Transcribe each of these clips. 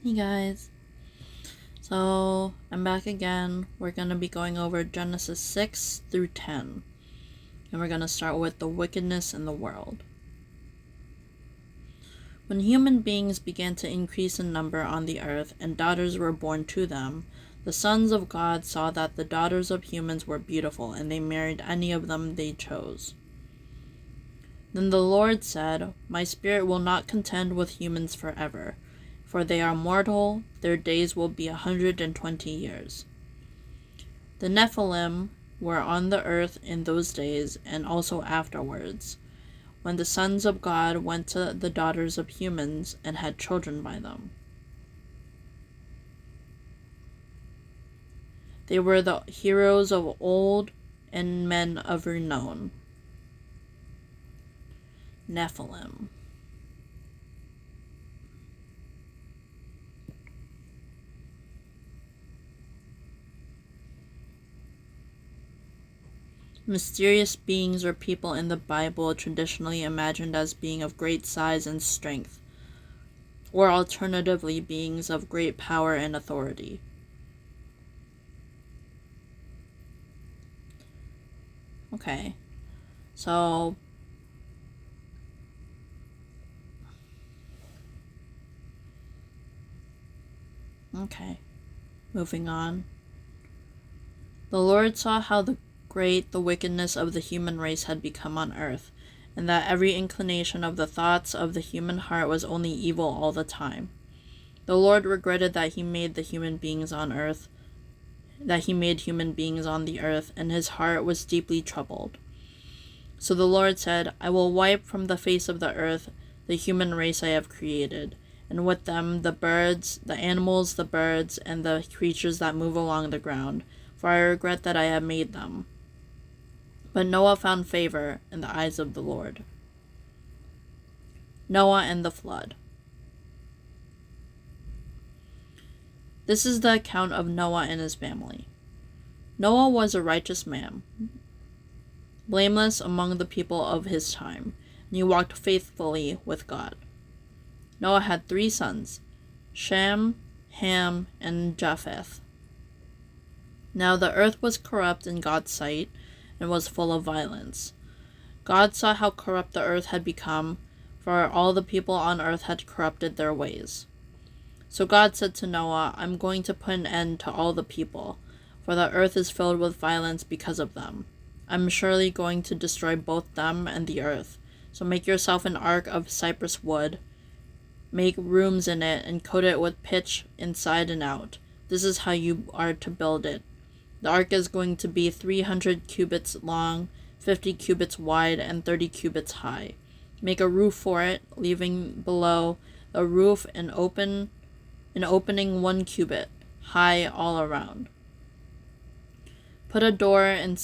Hey guys, so I'm back again. We're going to be going over Genesis 6 through 10, and we're going to start with the wickedness in the world. When human beings began to increase in number on the earth and daughters were born to them, the sons of God saw that the daughters of humans were beautiful, and they married any of them they chose. Then the Lord said, "My spirit will not contend with humans forever, for they are mortal, their days will be 120 years. The Nephilim were on the earth in those days, and also afterwards, when the sons of God went to the daughters of humans and had children by them. They were the heroes of old and men of renown." Nephilim. Mysterious beings or people in the Bible traditionally imagined as being of great size and strength, or alternatively beings of great power and authority. Okay, so moving on. The Lord saw how great the wickedness of the human race had become on earth, and that every inclination of the thoughts of the human heart was only evil all the time. The Lord regretted that he made human beings on the earth, and his heart was deeply troubled. So the Lord said, "I will wipe from the face of the earth the human race I have created, and with them the birds, the animals, the birds, and the creatures that move along the ground, for I regret that I have made them." But Noah found favor in the eyes of the Lord. Noah and the flood. This is the account of Noah and his family. Noah was a righteous man, blameless among the people of his time, and he walked faithfully with God. Noah had 3 sons, Shem, Ham, and Japheth. Now the earth was corrupt in God's sight and was full of violence. God saw how corrupt the earth had become, for all the people on earth had corrupted their ways. So God said to Noah, "I'm going to put an end to all the people, for the earth is filled with violence because of them. I'm surely going to destroy both them and the earth. So make yourself an ark of cypress wood, make rooms in it, and coat it with pitch inside and out. This is how you are to build it. The ark is going to be 300 cubits long, 50 cubits wide, and 30 cubits high. Make a roof for it, leaving below the roof an opening 1 cubit high all around. Put a door in the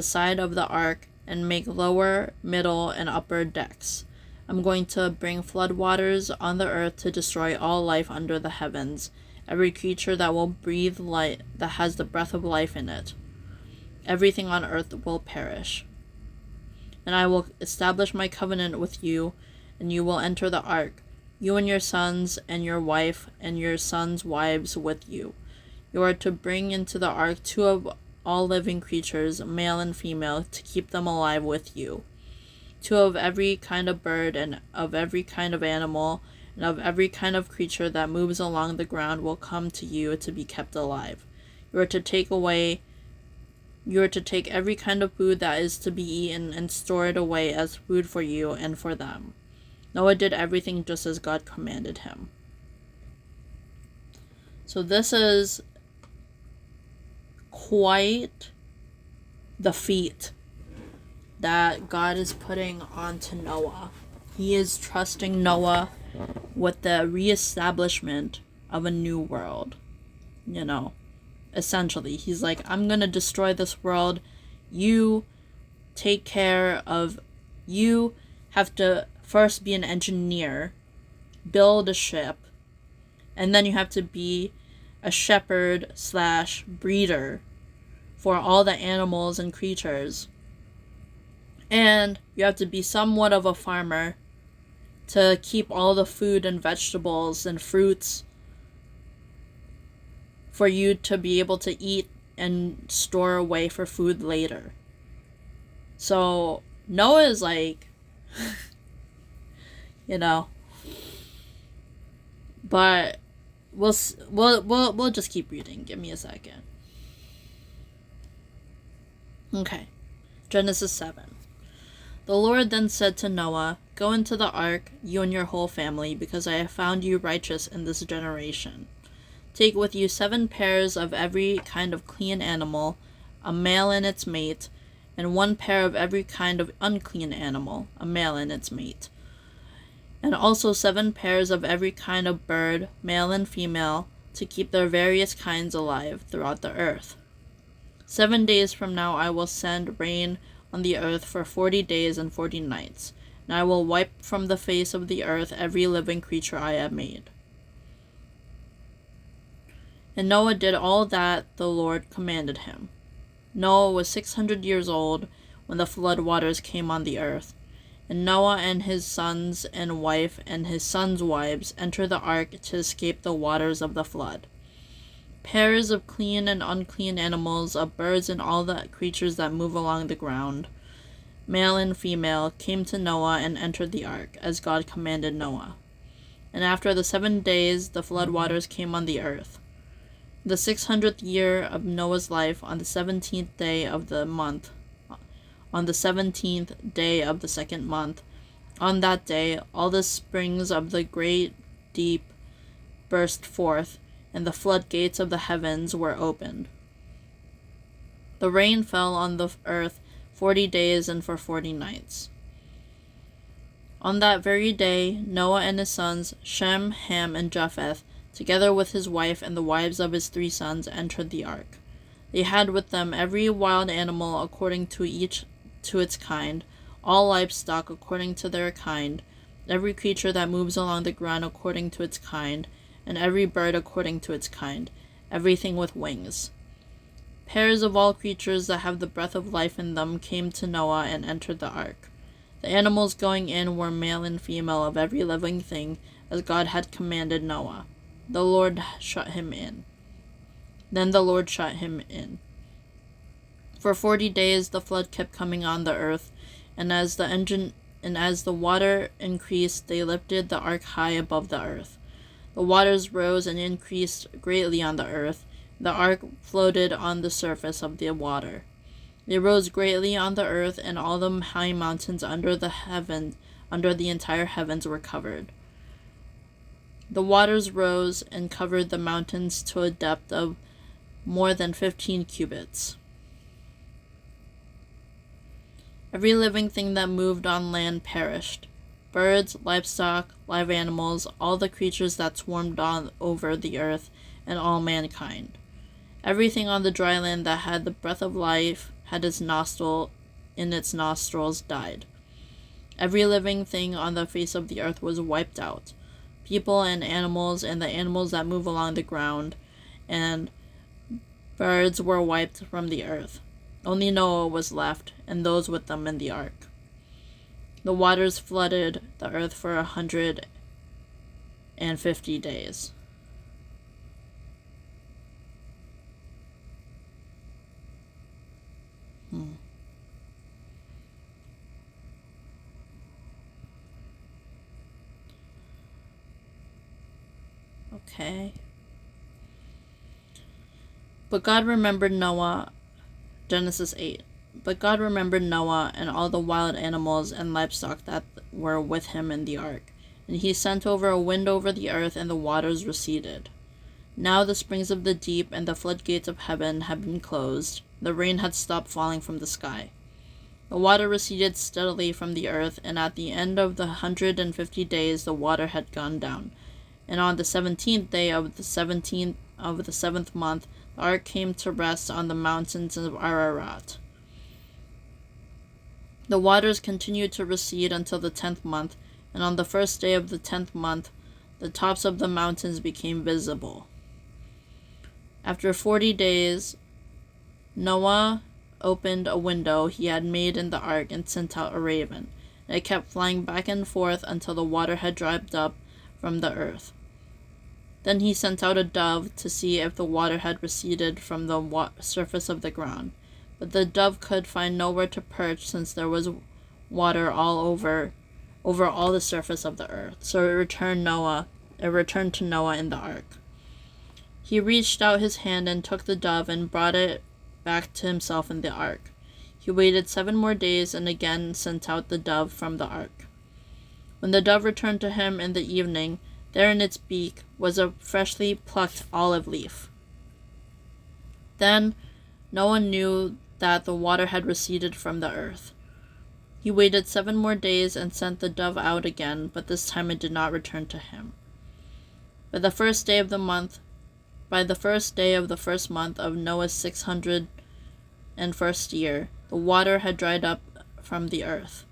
side of the ark, and make lower, middle, and upper decks. I'm going to bring floodwaters on the earth to destroy all life under the heavens, every creature that will breathe life, that has the breath of life in it. Everything on earth will perish. And I will establish my covenant with you, and you will enter the ark, you and your sons and your wife and your sons' wives with you. You are to bring into the ark 2 of all living creatures, male and female, to keep them alive with you. 2 of every kind of bird and of every kind of animal and of every kind of creature that moves along the ground will come to you to be kept alive. You are to take every kind of food that is to be eaten and store it away as food for you and for them." Noah did everything just as God commanded him. So this is quite the feat that God is putting onto Noah. He is trusting Noah with the reestablishment of a new world. Essentially, he's like, "I'm going to destroy this world. You have to first be an engineer, build a ship, and then you have to be a shepherd / breeder for all the animals and creatures. And you have to be somewhat of a farmer to keep all the food and vegetables and fruits for you to be able to eat and store away for food later. So Noah is like, you know, but we'll just keep reading. Give me a second. Okay, Genesis 7. The Lord then said to Noah, "Go into the ark, you and your whole family, because I have found you righteous in this generation. Take with you 7 pairs of every kind of clean animal, a male and its mate, and 1 pair of every kind of unclean animal, a male and its mate, and also 7 pairs of every kind of bird, male and female, to keep their various kinds alive throughout the earth. 7 days from now I will send rain on the earth for 40 days and 40 nights, and I will wipe from the face of the earth every living creature I have made." And Noah did all that the Lord commanded him. Noah was 600 years old when the flood waters came on the earth, and Noah and his sons and wife and his sons' wives entered the ark to escape the waters of the flood. Pairs of clean and unclean animals, of birds and all the creatures that move along the ground, male and female, came to Noah and entered the ark, as God commanded Noah. And after the 7 days the flood waters came on the earth. The 600th year of Noah's life, on the 17th day of the month, on the 17th day of the 2nd month, on that day all the springs of the great deep burst forth, and the floodgates of the heavens were opened. The rain fell on the earth 40 days and for 40 nights. On that very day Noah and his sons, Shem, Ham, and Japheth, together with his wife and the wives of his 3 sons, entered the ark. They had with them every wild animal according to its kind, all livestock according to their kind, every creature that moves along the ground according to its kind, and every bird according to its kind, everything with wings. Pairs of all creatures that have the breath of life in them came to Noah and entered the ark. The animals going in were male and female of every living thing, as God had commanded Noah. The Lord shut him in. Then the Lord shut him in. For 40 days the flood kept coming on the earth, and as the water increased, they lifted the ark high above the earth. The waters rose and increased greatly on the earth. The ark floated on the surface of the water. They rose greatly on the earth, and all the high mountains under the entire heavens were covered. The waters rose and covered the mountains to a depth of more than 15 cubits. Every living thing that moved on land perished. Birds, livestock, live animals, all the creatures that swarmed on over the earth, and all mankind. Everything on the dry land that had the breath of life, had its nostrils, died. Every living thing on the face of the earth was wiped out. People and the animals that move along the ground, and birds were wiped from the earth. Only Noah was left, and those with them in the ark. The waters flooded the earth for 150 days. Okay. But God remembered Noah, Genesis 8. But God remembered Noah and all the wild animals and livestock that were with him in the ark, and he sent over a wind over the earth, and the waters receded. Now the springs of the deep and the floodgates of heaven had been closed. The rain had stopped falling from the sky. The water receded steadily from the earth, and at the end of the 150 days the water had gone down. And on the 17th day of the 7th month, the ark came to rest on the mountains of Ararat. The waters continued to recede until the 10th month, and on the first day of the 10th month, the tops of the mountains became visible. After 40 days, Noah opened a window he had made in the ark and sent out a raven, and it kept flying back and forth until the water had dried up from the earth. Then he sent out a dove to see if the water had receded from the surface of the ground. But the dove could find nowhere to perch, since there was water all over all the surface of the earth. So it returned to Noah in the ark. He reached out his hand and took the dove and brought it back to himself in the ark. He waited 7 more days and again sent out the dove from the ark. When the dove returned to him in the evening, there in its beak was a freshly plucked olive leaf. Then Noah knew that the water had receded from the earth. He waited 7 more days and sent the dove out again, but this time it did not return to him. By the first day of the first month of Noah's 601st year, the water had dried up from the earth.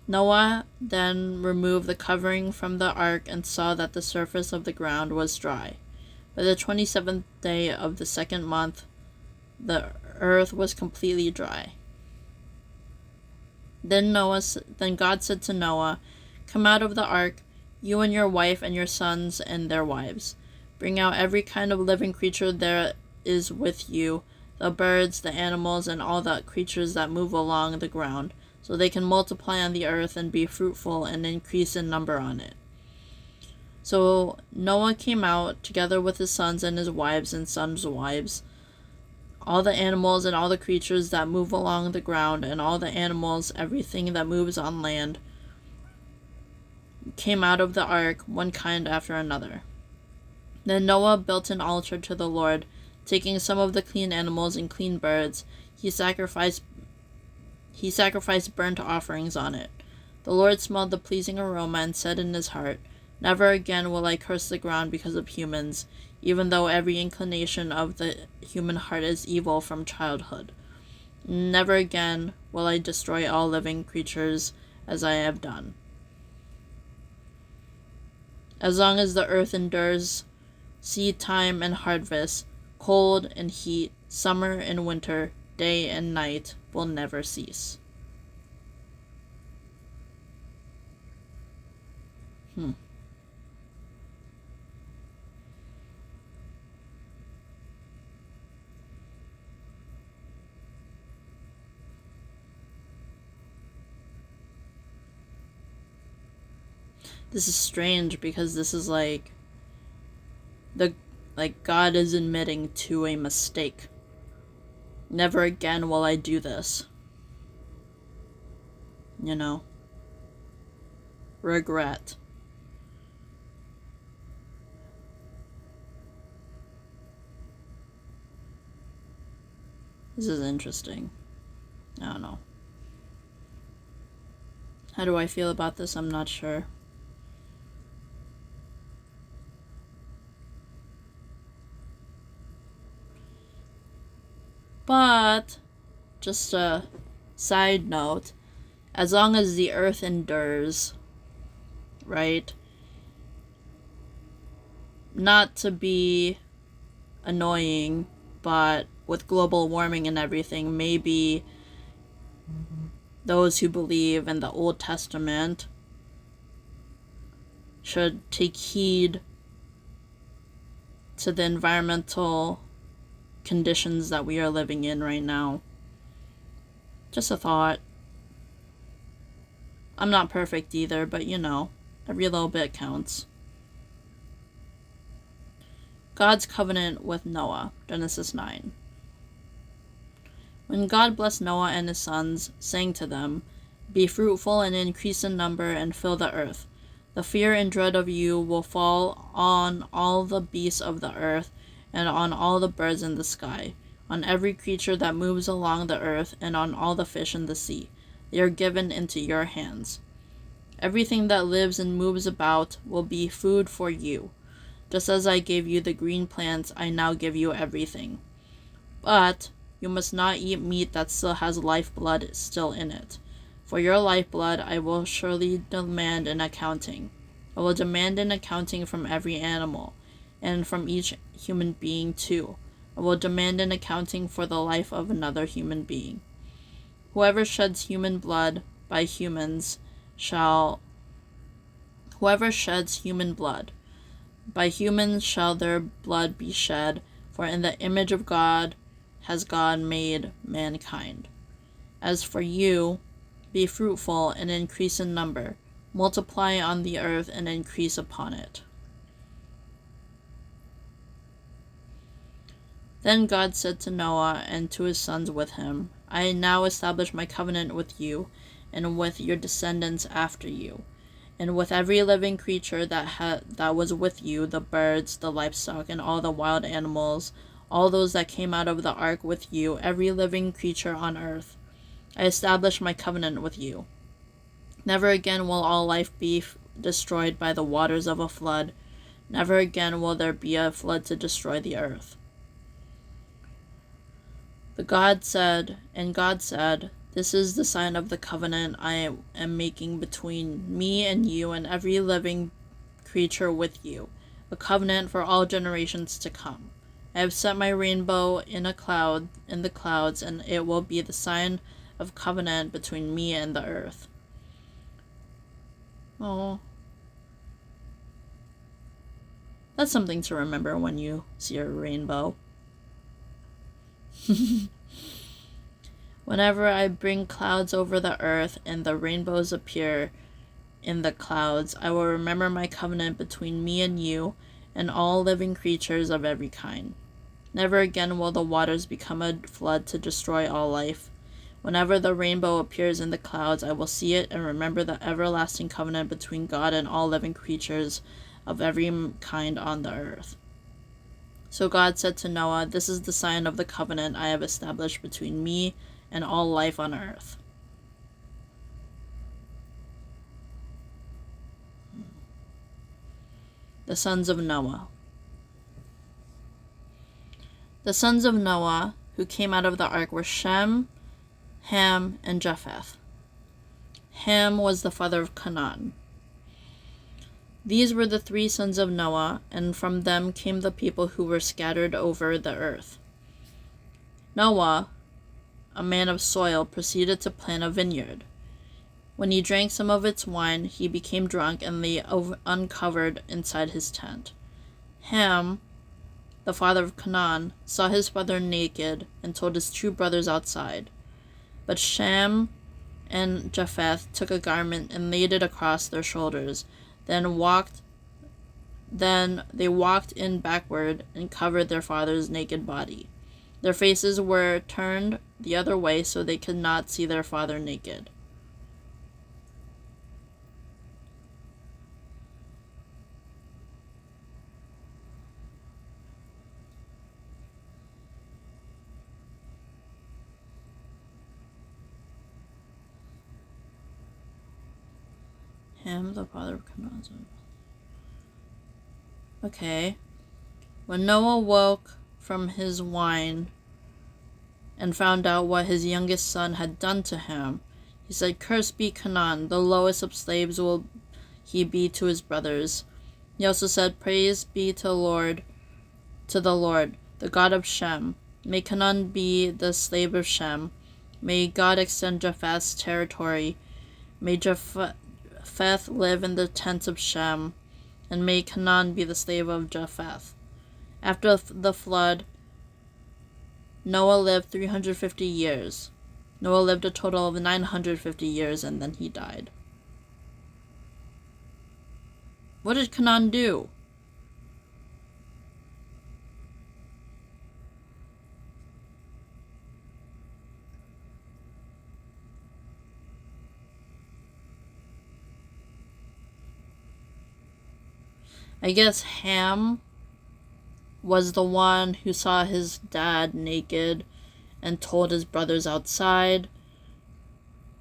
Noah then removed the covering from the ark and saw that the surface of the ground was dry. By the 27th day of the 2nd month, the earth was completely dry. Then God said to Noah, "Come out of the ark, you and your wife and your sons and their wives. Bring out every kind of living creature there is with you, the birds, the animals, and all the creatures that move along the ground, so they can multiply on the earth and be fruitful and increase in number on it." So Noah came out, together with his sons and his wives and sons' wives, all the animals and all the creatures that move along the ground, and all the animals, everything that moves on land, came out of the ark, one kind after another. Then Noah built an altar to the Lord, taking some of the clean animals and clean birds. He sacrificed burnt offerings on it. The Lord smelled the pleasing aroma and said in his heart, "Never again will I curse the ground because of humans, even though every inclination of the human heart is evil from childhood. Never again will I destroy all living creatures as I have done. As long as the earth endures, seed time and harvest, cold and heat, summer and winter, day and night will never cease." This is strange because this is like God is admitting to a mistake. Never again will I do this. Regret. This is interesting. I don't know. How do I feel about this? I'm not sure. But, just a side note, as long as the earth endures, right? Not to be annoying, but with global warming and everything, maybe those who believe in the Old Testament should take heed to the environmental conditions that we are living in right now. Just a thought. I'm not perfect either, but every little bit counts. God's covenant with Noah, Genesis 9. When God blessed Noah and his sons, saying to them, "Be fruitful and increase in number and fill the earth. The fear and dread of you will fall on all the beasts of the earth and on all the birds in the sky, on every creature that moves along the earth, and on all the fish in the sea. They are given into your hands. Everything that lives and moves about will be food for you. Just as I gave you the green plants, I now give you everything. But you must not eat meat that still has lifeblood still in it. For your lifeblood I will surely demand an accounting. I will demand an accounting from every animal, and from each human being too. I will demand an accounting for the life of another human being. Whoever sheds human blood, by humans shall whoever sheds human blood, by humans shall their blood be shed, for in the image of God has God made mankind. As for you, be fruitful and increase in number, multiply on the earth and increase upon it. Then God said to Noah and to his sons with him, I now establish my covenant with you and with your descendants after you, and with every living creature that was with you, the birds, the livestock, and all the wild animals, all those that came out of the ark with you, every living creature on earth. I establish my covenant with you. Never again will all life be destroyed by the waters of a flood. Never again will there be a flood to destroy the earth. God said, this is the sign of the covenant I am making between me and you and every living creature with you, a covenant for all generations to come. I have set my rainbow in the clouds, and it will be the sign of covenant between me and the earth. Oh, that's something to remember when you see a rainbow. Whenever I bring clouds over the earth and the rainbows appear in the clouds, I will remember my covenant between me and you and all living creatures of every kind. Never again will the waters become a flood to destroy all life. Whenever the rainbow appears in the clouds, I will see it and remember the everlasting covenant between God and all living creatures of every kind on the earth. So God said to Noah, this is the sign of the covenant I have established between me and all life on earth. The sons of Noah. The sons of Noah who came out of the ark were Shem, Ham, and Japheth. Ham was the father of Canaan. These were the 3 sons of Noah, and from them came the people who were scattered over the earth. Noah, a man of soil, proceeded to plant a vineyard. When he drank some of its wine, he became drunk and lay uncovered inside his tent. Ham, the father of Canaan, saw his brother naked and told his 2 brothers outside. But Shem and Japheth took a garment and laid it across their shoulders. Then they walked in backward and covered their father's naked body. Their faces were turned the other way so they could not see their father naked. Ham, the father of Canaan. Okay. When Noah woke from his wine and found out what his youngest son had done to him, he said, Cursed be Canaan, the lowest of slaves will he be to his brothers. He also said, Praise be to the Lord, the God of Shem. May Canaan be the slave of Shem. May God extend Japheth's territory. May Japheth live in the tents of Shem, and may Canaan be the slave of Japheth. After the flood, Noah lived 350 years. Noah lived a total of 950 years, and then he died. What did Canaan do? I guess Ham was the one who saw his dad naked and told his brothers outside.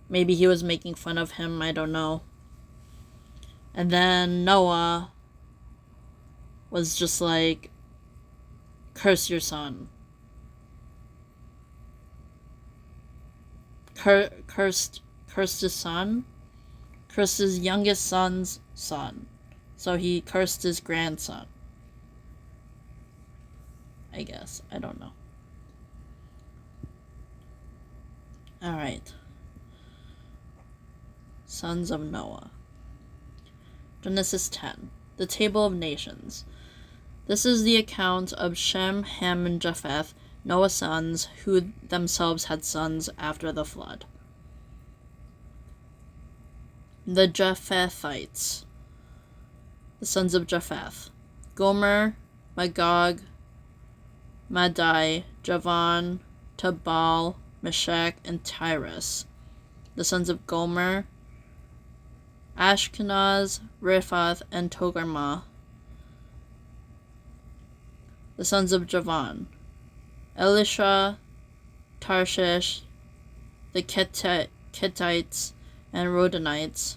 Maybe he was making fun of him, I don't know. And then Noah was just like, curse your son. Cursed his son? Cursed his youngest son's son. So he cursed his grandson. I guess. I don't know. Alright. sons of Noah. Genesis 10. The Table of Nations. This is the account of Shem, Ham, and Japheth, Noah's sons, who themselves had sons after the flood. The Japhethites. The sons of Japheth: Gomer, Magog, Madai, Javan, Tabal, Meshach, and Tyrus. The sons of Gomer: Ashkenaz, Riphath, and Togarmah. The sons of Javan: Elisha, Tarshish, the Kittites, and Rodanites.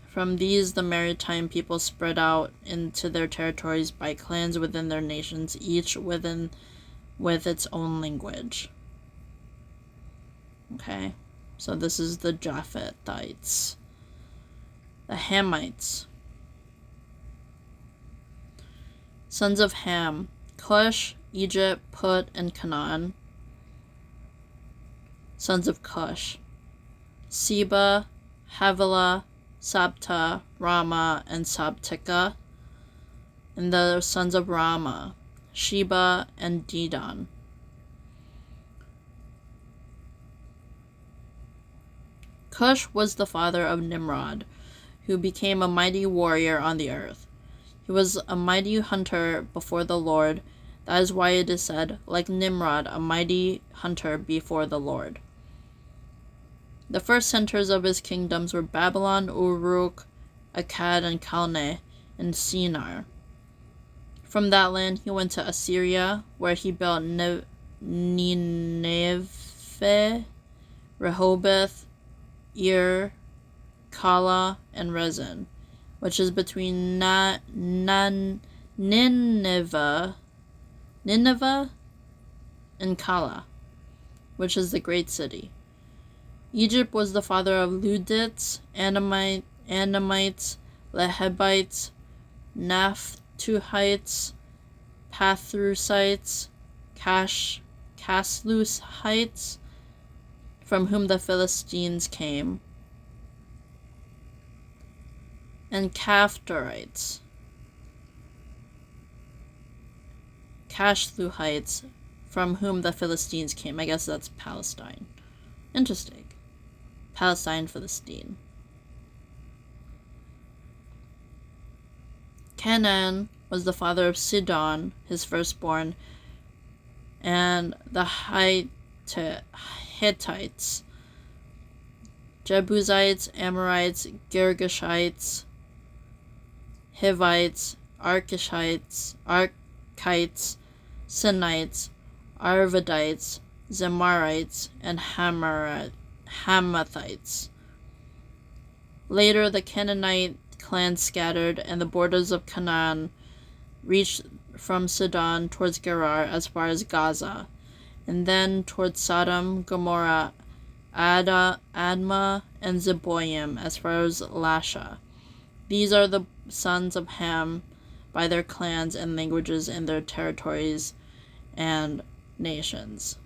From these, the maritime people spread out into their territories by clans within their nations, each with its own language. Okay, so this is the Japhethites. The Hamites. Sons of Ham: Cush, Egypt, Put, and Canaan. Sons of Cush: Seba, Havilah, Sabta, Rama, and Sabtika. And the sons of Rama: Sheba and Dedan. Cush was the father of Nimrod, who became a mighty warrior on the earth. He was a mighty hunter before the Lord. That is why it is said, like Nimrod, a mighty hunter before the Lord. The first centers of his kingdoms were Babylon, Uruk, Akkad, and Calneh, and Shinar. From that land he went to Assyria, where he built Nineveh, Rehoboth, Ir, Kala, and Rezin, which is between Nineveh and Kala, which is the great city. Egypt was the father of Ludites, Anamites, Lehabites, Naphtuhites, Pathrusites, Casluhites, from whom the Philistines came, and Caphtorites, Casluhites, from whom the Philistines came. I guess that's Palestine. Interesting. Palestine, Philistine. Canaan was the father of Sidon, his firstborn, and the Hittites, Jebusites, Amorites, Girgashites, Hivites, Arkites, Sinites, Arvadites, Zemarites, and Hamathites. Later, the Canaanite clans scattered, and the borders of Canaan reached from Sidon towards Gerar as far as Gaza, and then towards Sodom, Gomorrah, Admah, and Zeboim as far as Lasha. These are the sons of Ham by their clans and languages and their territories and nations.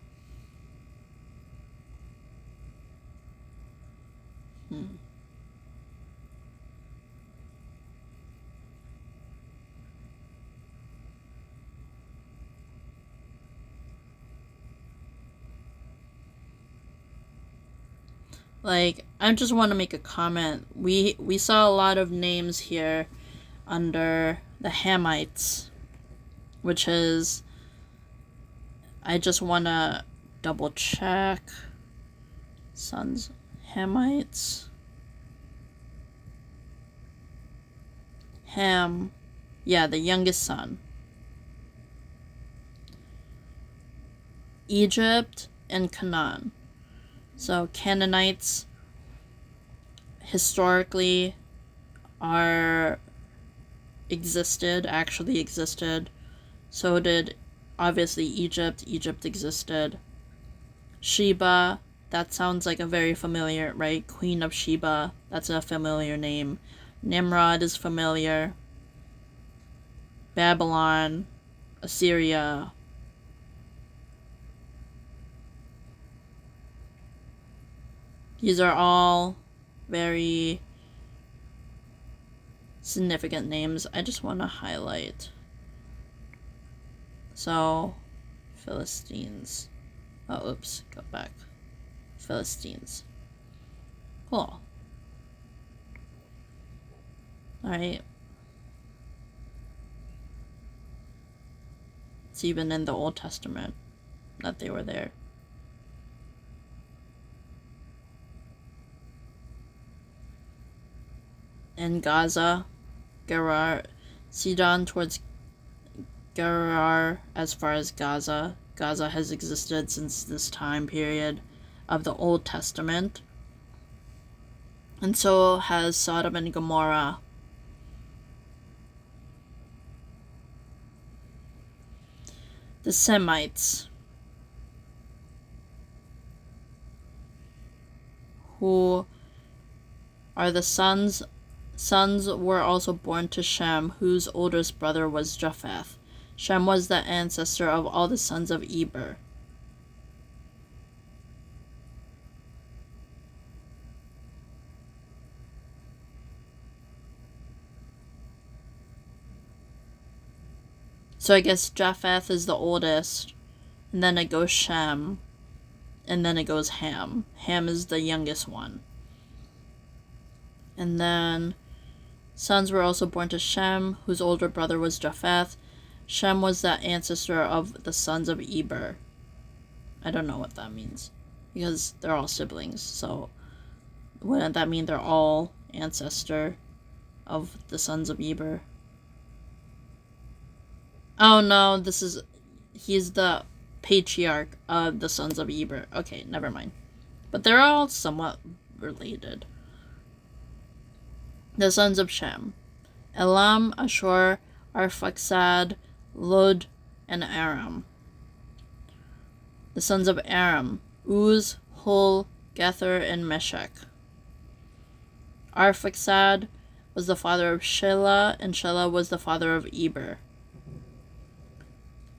I just want to make a comment. We saw a lot of names here under the Hamites, which is, I just want to double check. Sons, Hamites. Ham, yeah, the youngest son. Egypt and Canaan. So Canaanites historically actually existed. So did obviously Egypt. Egypt existed. Sheba, that sounds like a very familiar, right? Queen of Sheba, that's a familiar name. Nimrod is familiar. Babylon, Assyria. These are all very significant names I just want to highlight. So, Philistines. Oh, oops, go back. Philistines. Cool. Alright. It's even in the Old Testament that they were there. In Gaza, Gerar, Sidon towards Gerar as far as Gaza. Gaza has existed since this time period of the Old Testament. And so has Sodom and Gomorrah. The Semites, who are the sons were also born to Shem, whose oldest brother was Japheth. Shem was the ancestor of all the sons of Eber. So I guess Japheth is the oldest, and then it goes Shem, and then it goes Ham. Ham is the youngest one. And then sons were also born to Shem, whose older brother was Japheth. Shem was the ancestor of the sons of Eber. I don't know what that means, because they're all siblings, so wouldn't that mean they're all ancestor of the sons of Eber? Oh no, he's the patriarch of the sons of Eber. Okay, never mind. But they're all somewhat related. The sons of Shem: Elam, Ashur, Arphaxad, Lud, and Aram. The sons of Aram: Uz, Hul, Gether, and Meshech. Arphaxad was the father of Shelah, and Shelah was the father of Eber.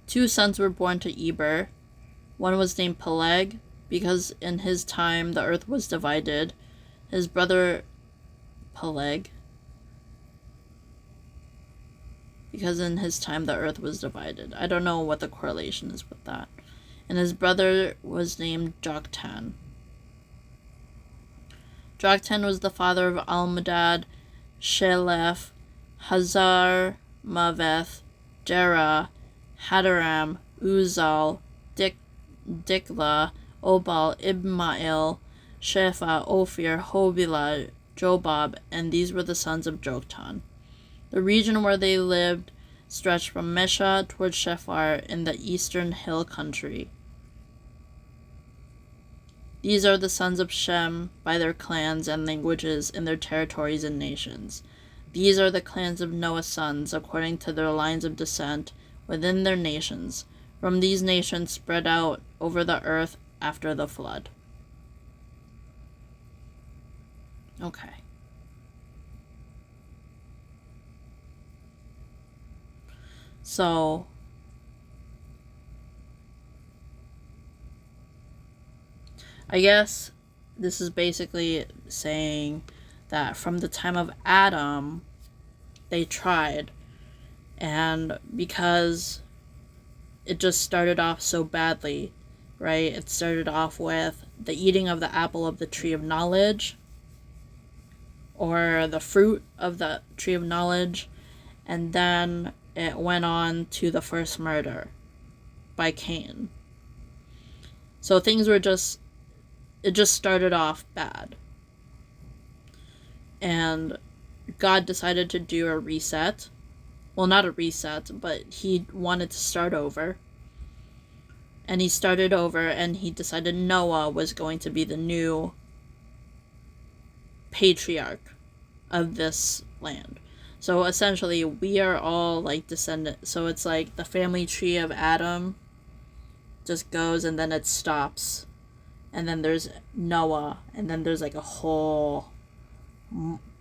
2 sons were born to Eber. One was named Peleg, because in his time the earth was divided. His brother Peleg, because in his time the earth was divided. I don't know what the correlation is with that. And his brother was named Joktan. Joktan was the father of Almodad, Sheleph, Hazar, Maveth, Jerah, Hadaram, Uzal, Dikla, Obal, Ibmael, Shepha, Ophir, Hobilah, Jobab, and these were the sons of Joktan. The region where they lived stretched from Mesha towards Shephar in the eastern hill country. These are the sons of Shem by their clans and languages in their territories and nations. These are the clans of Noah's sons according to their lines of descent within their nations, from these nations spread out over the earth after the flood. Okay. So, I guess this is basically saying that from the time of Adam, they tried. And because it just started off so badly, right? It started off with the eating of the apple of the tree of knowledge, or the fruit of the tree of knowledge, and then it went on to the first murder by Cain. So things were it just started off bad. And God decided to do a reset. Well, not a reset, but he wanted to start over. And he started over, and he decided Noah was going to be the new patriarch of this land. So essentially, we are all like descendants. So it's like the family tree of Adam just goes, and then it stops. And then there's Noah, and then there's like a whole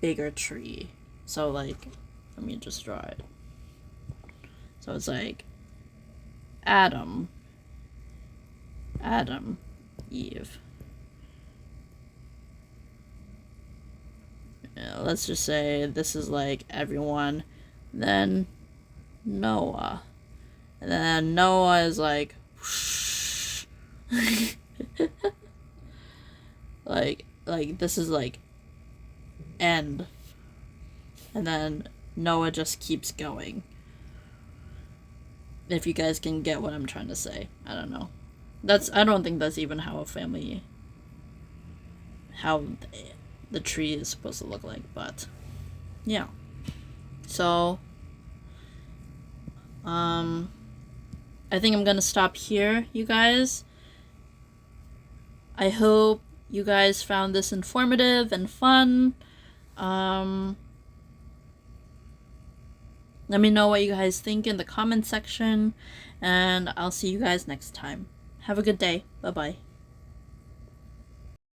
bigger tree. So like, let me just draw it. So it's like Adam, Eve, let's just say this is like everyone, then Noah. And then Noah is like, like this is like end. And then Noah just keeps going. If you guys can get what I'm trying to say. I don't know. I don't think that's even how the tree is supposed to look like, but yeah. So I think I'm gonna stop here, you guys. I hope you guys found this informative and fun. Let me know what you guys think in the comment section, and I'll see you guys next time. Have a good day. Bye-bye.